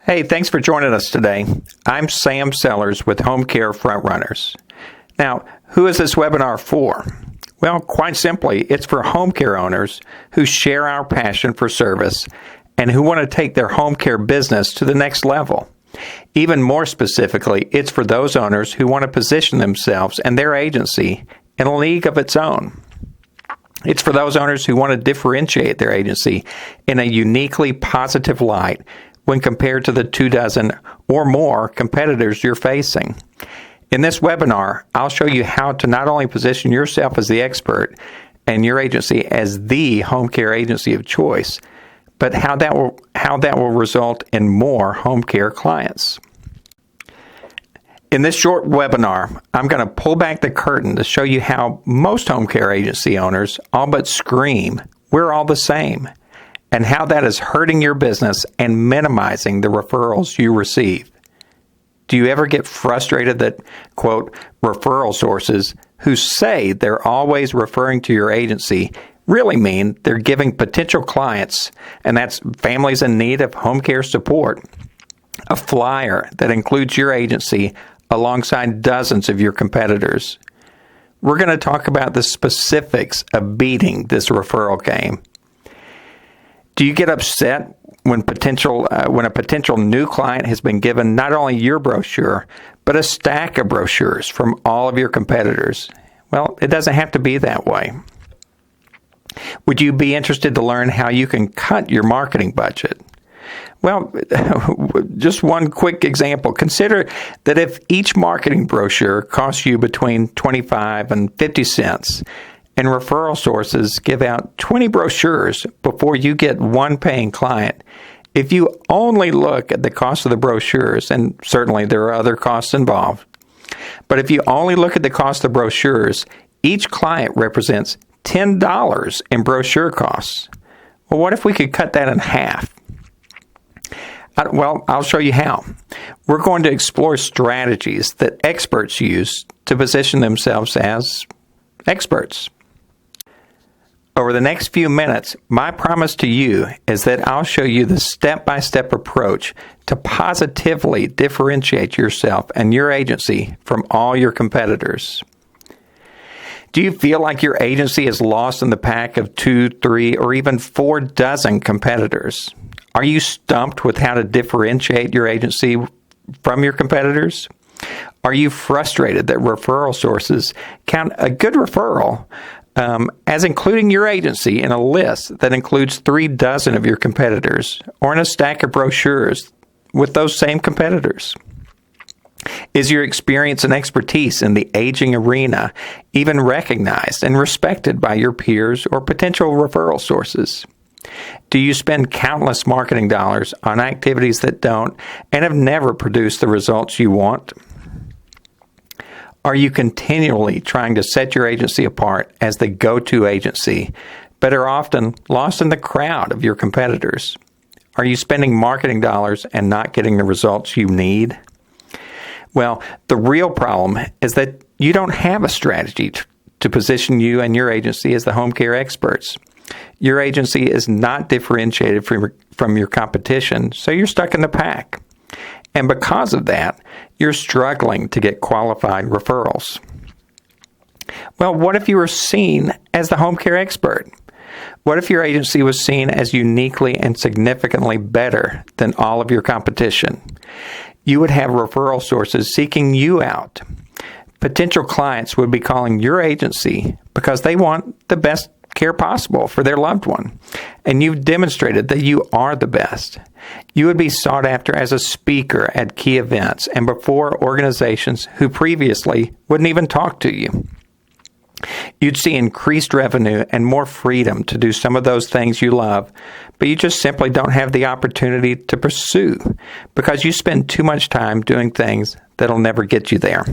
Hey, thanks for joining us today. I'm Sam Sellers with Home Care Frontrunners. Now, who is this webinar for? Well, quite simply, it's for home care owners who share our passion for service and who want to take their home care business to the next level. Even more specifically, it's for those owners who want to position themselves and their agency in a league of its own. It's for those owners who want to differentiate their agency in a uniquely positive light when compared to the 24 or more competitors you're facing. In this webinar, I'll show you how to not only position yourself as the expert and your agency as the home care agency of choice, but how that will result in more home care clients. In this short webinar, I'm going to pull back the curtain to show you how most home care agency owners all but scream, "We're all the same," and how that is hurting your business and minimizing the referrals you receive. Do you ever get frustrated that, quote, referral sources who say they're always referring to your agency really mean they're giving potential clients, and that's families in need of home care support, a flyer that includes your agency alongside dozens of your competitors? We're going to talk about the specifics of beating this referral game. Do you get upset when a potential new client has been given not only your brochure, but a stack of brochures from all of your competitors? Well, it doesn't have to be that way. Would you be interested to learn how you can cut your marketing budget? Well, just one quick example. Consider that if each marketing brochure costs you between 25 and 50 cents, and referral sources give out 20 brochures before you get one paying client, if you only look at the cost of the brochures, and certainly there are other costs involved, but if you only look at the cost of brochures, each client represents $10 in brochure costs. Well, what if we could cut that in half? Well, I'll show you how. We're going to explore strategies that experts use to position themselves as experts. Over the next few minutes, my promise to you is that I'll show you the step-by-step approach to positively differentiate yourself and your agency from all your competitors. Do you feel like your agency is lost in the pack of 2, 3, or even 4 dozen competitors? Are you stumped with how to differentiate your agency from your competitors? Are you frustrated that referral sources count a good referral as including your agency in a list that includes 3 dozen of your competitors, or in a stack of brochures with those same competitors? Is your experience and expertise in the aging arena even recognized and respected by your peers or potential referral sources? Do you spend countless marketing dollars on activities that don't and have never produced the results you want? Are you continually trying to set your agency apart as the go-to agency, but are often lost in the crowd of your competitors? Are you spending marketing dollars and not getting the results you need? Well, the real problem is that you don't have a strategy to position you and your agency as the home care experts. Your agency is not differentiated from your competition, so you're stuck in the pack. And because of that, you're struggling to get qualified referrals. Well, what if you were seen as the home care expert? What if your agency was seen as uniquely and significantly better than all of your competition? You would have referral sources seeking you out. Potential clients would be calling your agency because they want the best care possible for their loved one, and you've demonstrated that you are the best. You would be sought after as a speaker at key events and before organizations who previously wouldn't even talk to you. You'd see increased revenue and more freedom to do some of those things you love, but you just simply don't have the opportunity to pursue because you spend too much time doing things that'll never get you there.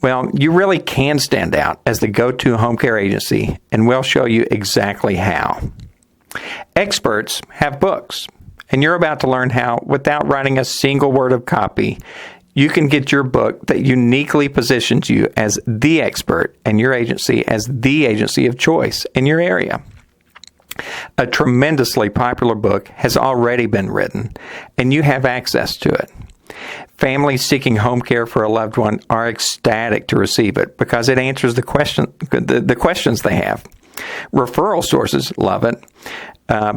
Well, you really can stand out as the go-to home care agency, and we'll show you exactly how. Experts have books, and you're about to learn how, without writing a single word of copy, you can get your book that uniquely positions you as the expert and your agency as the agency of choice in your area. A tremendously popular book has already been written, and you have access to it. Families seeking home care for a loved one are ecstatic to receive it because it answers the questions they have. Referral sources love it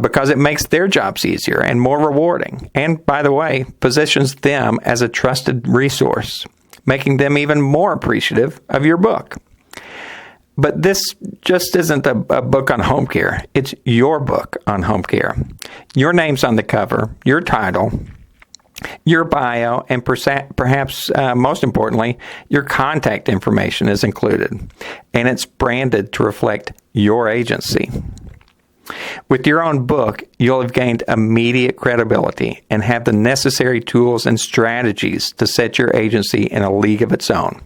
because it makes their jobs easier and more rewarding, and, by the way, positions them as a trusted resource, making them even more appreciative of your book. But this just isn't a book on home care. It's your book on home care. Your name's on the cover, your title, your bio, and perhaps most importantly, your contact information is included, and it's branded to reflect your agency. With your own book, you'll have gained immediate credibility and have the necessary tools and strategies to set your agency in a league of its own.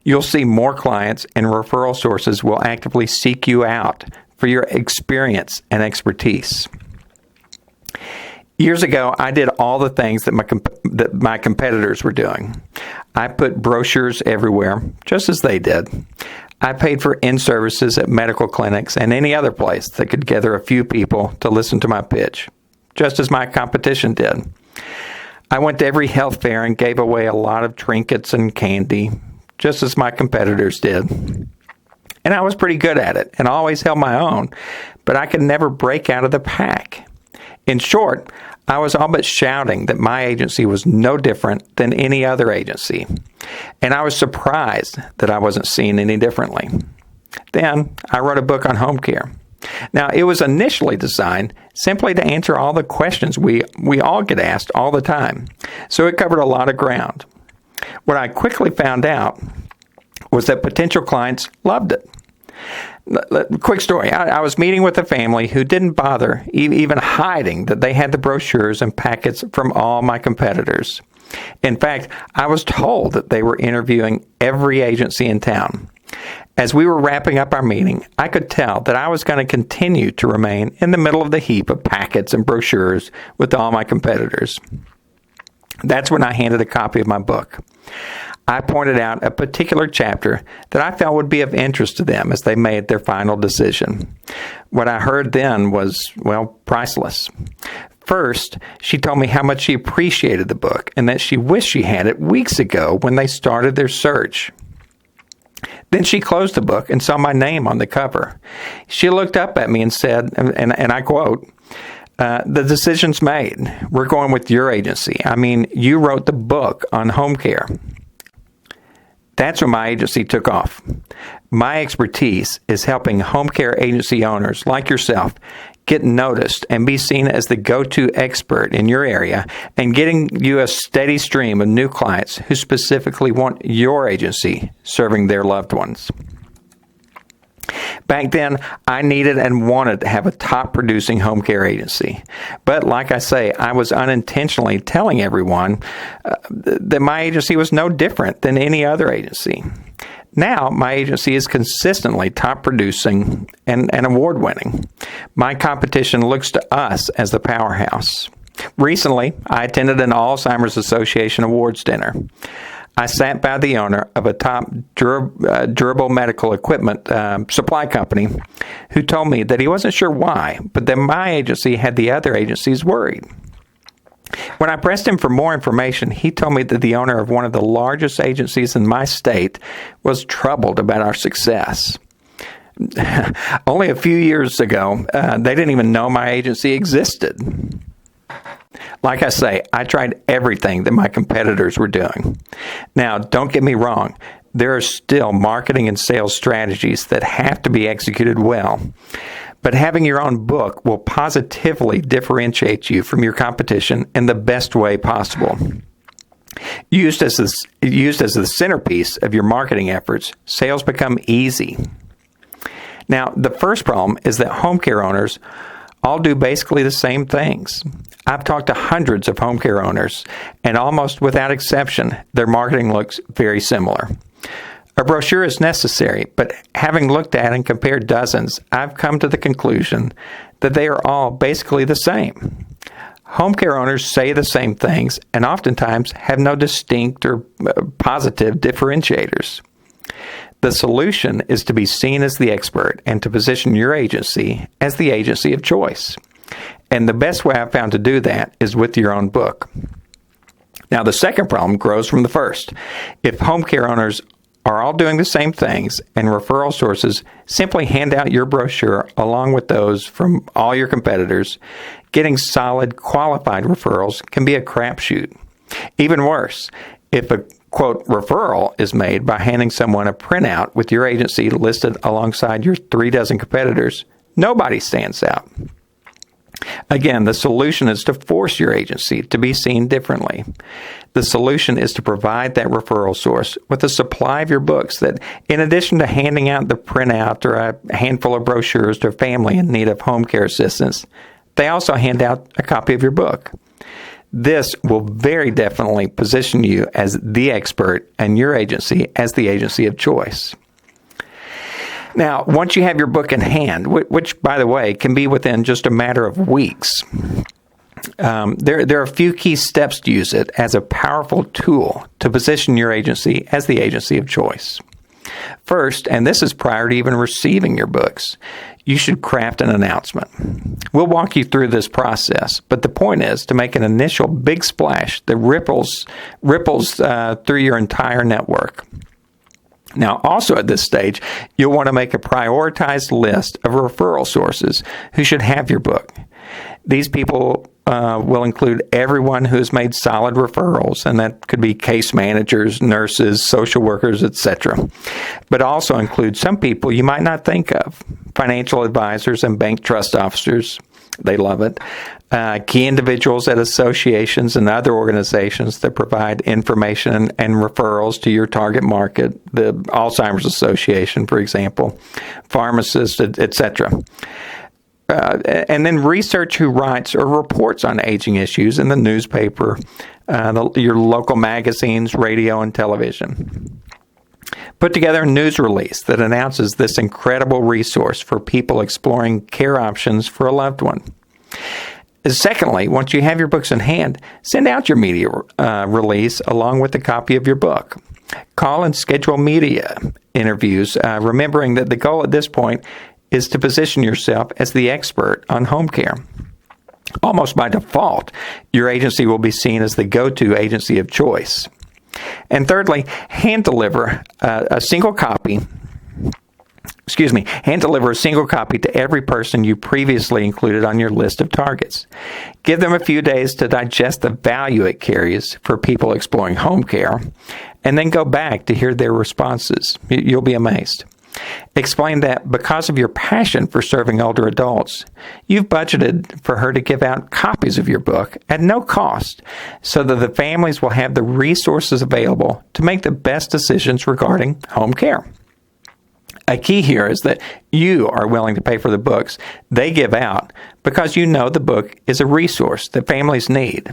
You'll see more clients, and referral sources will actively seek you out for your experience and expertise. Years ago, I did all the things that my competitors were doing. I put brochures everywhere, just as they did. I paid for in-services at medical clinics and any other place that could gather a few people to listen to my pitch, just as my competition did. I went to every health fair and gave away a lot of trinkets and candy, just as my competitors did. And I was pretty good at it and always held my own, but I could never break out of the pack. In short, I was all but shouting that my agency was no different than any other agency, and I was surprised that I wasn't seen any differently. Then I wrote a book on home care. Now, it was initially designed simply to answer all the questions we all get asked all the time, so it covered a lot of ground. What I quickly found out was that potential clients loved it. Quick story. I was meeting with a family who didn't bother even hiding that they had the brochures and packets from all my competitors. In fact, I was told that they were interviewing every agency in town. As we were wrapping up our meeting, I could tell that I was going to continue to remain in the middle of the heap of packets and brochures with all my competitors. That's when I handed a copy of my book. I pointed out a particular chapter that I felt would be of interest to them as they made their final decision. What I heard then was, priceless. First, she told me how much she appreciated the book and that she wished she had it weeks ago when they started their search. Then she closed the book and saw my name on the cover. She looked up at me and said, and I quote, "The decision's made. We're going with your agency. I mean, you wrote the book on home care." That's when my agency took off. My expertise is helping home care agency owners like yourself get noticed and be seen as the go-to expert in your area, and getting you a steady stream of new clients who specifically want your agency serving their loved ones. Back then, I needed and wanted to have a top-producing home care agency. But like I say, I was unintentionally telling everyone that my agency was no different than any other agency. Now, my agency is consistently top-producing and award-winning. My competition looks to us as the powerhouse. Recently, I attended an Alzheimer's Association awards dinner. I sat by the owner of a top durable medical equipment supply company who told me that he wasn't sure why, but that my agency had the other agencies worried. When I pressed him for more information, he told me that the owner of one of the largest agencies in my state was troubled about our success. Only a few years ago, they didn't even know my agency existed. Like I say, I tried everything that my competitors were doing. Now, don't get me wrong. There are still marketing and sales strategies that have to be executed well. But having your own book will positively differentiate you from your competition in the best way possible. Used as the centerpiece of your marketing efforts, sales become easy. Now, the first problem is that home care owners all do basically the same things. I've talked to hundreds of home care owners, and almost without exception, their marketing looks very similar. A brochure is necessary, but having looked at and compared dozens, I've come to the conclusion that they are all basically the same. Home care owners say the same things and oftentimes have no distinct or positive differentiators. The solution is to be seen as the expert and to position your agency as the agency of choice. And the best way I've found to do that is with your own book. Now, the second problem grows from the first. If home care owners are all doing the same things and referral sources simply hand out your brochure along with those from all your competitors, getting solid, qualified referrals can be a crapshoot. Even worse, if a quote referral is made by handing someone a printout with your agency listed alongside your 36 competitors, nobody stands out. Again, the solution is to force your agency to be seen differently. The solution is to provide that referral source with a supply of your books that, in addition to handing out the printout or a handful of brochures to a family in need of home care assistance, they also hand out a copy of your book. This will very definitely position you as the expert and your agency as the agency of choice. Now, once you have your book in hand, which, by the way, can be within just a matter of weeks, there are a few key steps to use it as a powerful tool to position your agency as the agency of choice. First, and this is prior to even receiving your books, you should craft an announcement. We'll walk you through this process, but the point is to make an initial big splash that ripples through your entire network. Now, also at this stage, you'll want to make a prioritized list of referral sources who should have your book. These people will include everyone who has made solid referrals, and that could be case managers, nurses, social workers, etc. But also include some people you might not think of, financial advisors and bank trust officers. They love it. Key individuals at associations and other organizations that provide information and referrals to your target market, the Alzheimer's Association, for example, pharmacists, etc. And then research who writes or reports on aging issues in the newspaper, your local magazines, radio, and television. Put together a news release that announces this incredible resource for people exploring care options for a loved one. Secondly, once you have your books in hand, send out your media release along with a copy of your book. Call and schedule media interviews, remembering that the goal at this point is to position yourself as the expert on home care. Almost by default, your agency will be seen as the go-to agency of choice. And thirdly, hand deliver a single copy to every person you previously included on your list of targets. Give them a few days to digest the value it carries for people exploring home care, and then go back to hear their responses. You'll be amazed. Explain that because of your passion for serving older adults, you've budgeted for her to give out copies of your book at no cost so that the families will have the resources available to make the best decisions regarding home care. A key here is that you are willing to pay for the books they give out because you know the book is a resource that families need.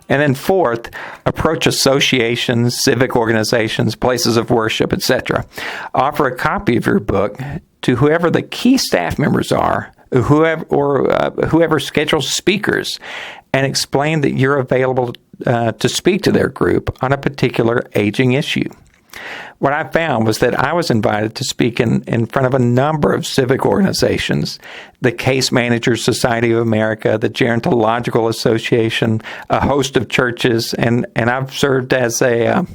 And then fourth, approach associations, civic organizations, places of worship, etc. Offer a copy of your book to whoever the key staff members are, whoever schedules speakers, and explain that you're available to speak to their group on a particular aging issue. What I found was that I was invited to speak in front of a number of civic organizations, the Case Managers Society of America, the Gerontological Association, a host of churches, and I've served as an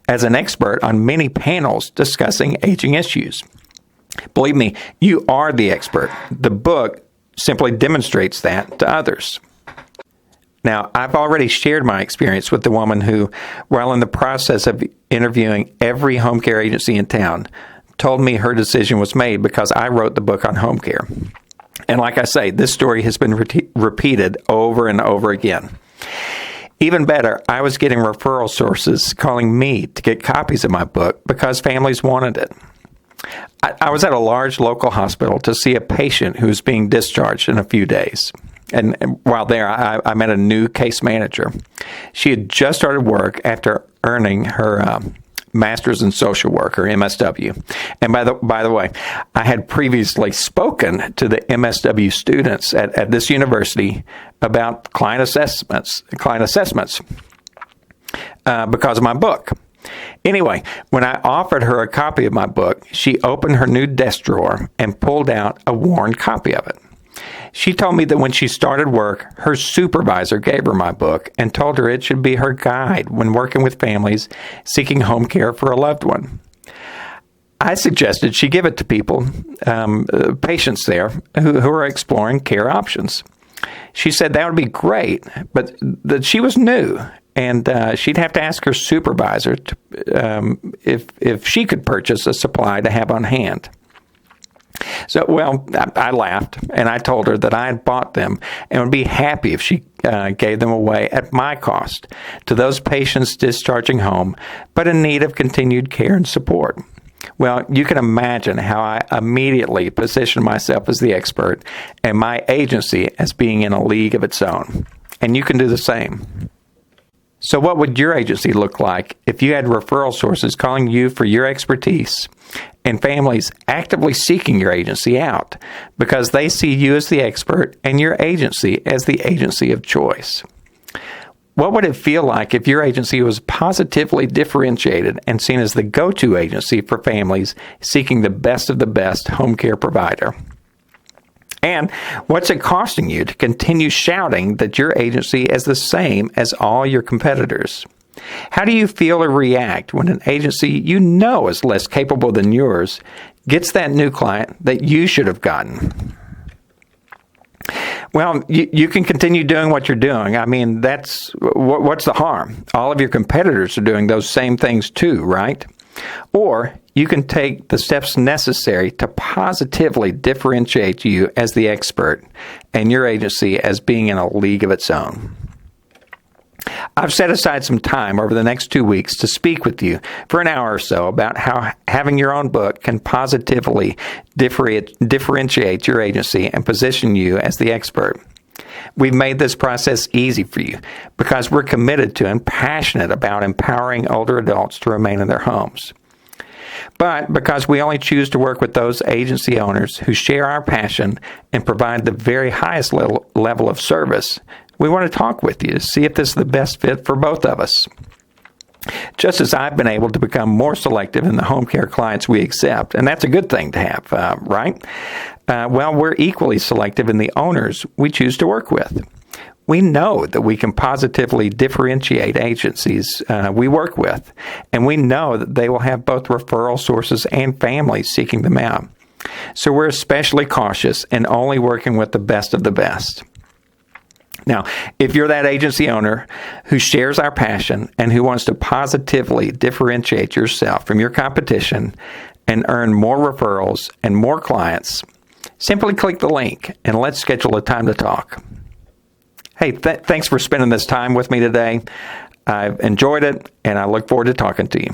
expert on many panels discussing aging issues. Believe me, you are the expert. The book simply demonstrates that to others. Now, I've already shared my experience with the woman who, while in the process of interviewing every home care agency in town, told me her decision was made because I wrote the book on home care. And like I say, this story has been repeated over and over again. Even better, I was getting referral sources calling me to get copies of my book because families wanted it. I was at a large local hospital to see a patient who was being discharged in a few days. And while there, I met a new case manager. She had just started work after earning her Master's in Social Work, or MSW. And by the way, I had previously spoken to the MSW students at this university about client assessments because of my book. Anyway, when I offered her a copy of my book, she opened her new desk drawer and pulled out a worn copy of it. She told me that when she started work, her supervisor gave her my book and told her it should be her guide when working with families seeking home care for a loved one. I suggested she give it to people, patients there, who are exploring care options. She said that would be great, but that she was new, and she'd have to ask her supervisor if she could purchase a supply to have on hand. So, well, I laughed, and I told her that I had bought them and would be happy if she gave them away at my cost to those patients discharging home, but in need of continued care and support. Well, you can imagine how I immediately positioned myself as the expert and my agency as being in a league of its own. And you can do the same. So what would your agency look like if you had referral sources calling you for your expertise and families actively seeking your agency out because they see you as the expert and your agency as the agency of choice? What would it feel like if your agency was positively differentiated and seen as the go-to agency for families seeking the best of the best home care provider? And what's it costing you to continue shouting that your agency is the same as all your competitors? How do you feel or react when an agency you know is less capable than yours gets that new client that you should have gotten? Well, you can continue doing what you're doing. I mean, what's the harm? All of your competitors are doing those same things too, right? Or you can take the steps necessary to positively differentiate you as the expert and your agency as being in a league of its own. I've set aside some time over the next 2 weeks to speak with you for an hour or so about how having your own book can positively differentiate your agency and position you as the expert. We've made this process easy for you because we're committed to and passionate about empowering older adults to remain in their homes. But because we only choose to work with those agency owners who share our passion and provide the very highest level of service, we want to talk with you to see if this is the best fit for both of us. Just as I've been able to become more selective in the home care clients we accept, and that's a good thing to have, right? Well, we're equally selective in the owners we choose to work with. We know that we can positively differentiate agencies we work with, and we know that they will have both referral sources and families seeking them out. So we're especially cautious and only working with the best of the best. Now, if you're that agency owner who shares our passion and who wants to positively differentiate yourself from your competition and earn more referrals and more clients, simply click the link and let's schedule a time to talk. Hey, thanks for spending this time with me today. I've enjoyed it, and I look forward to talking to you.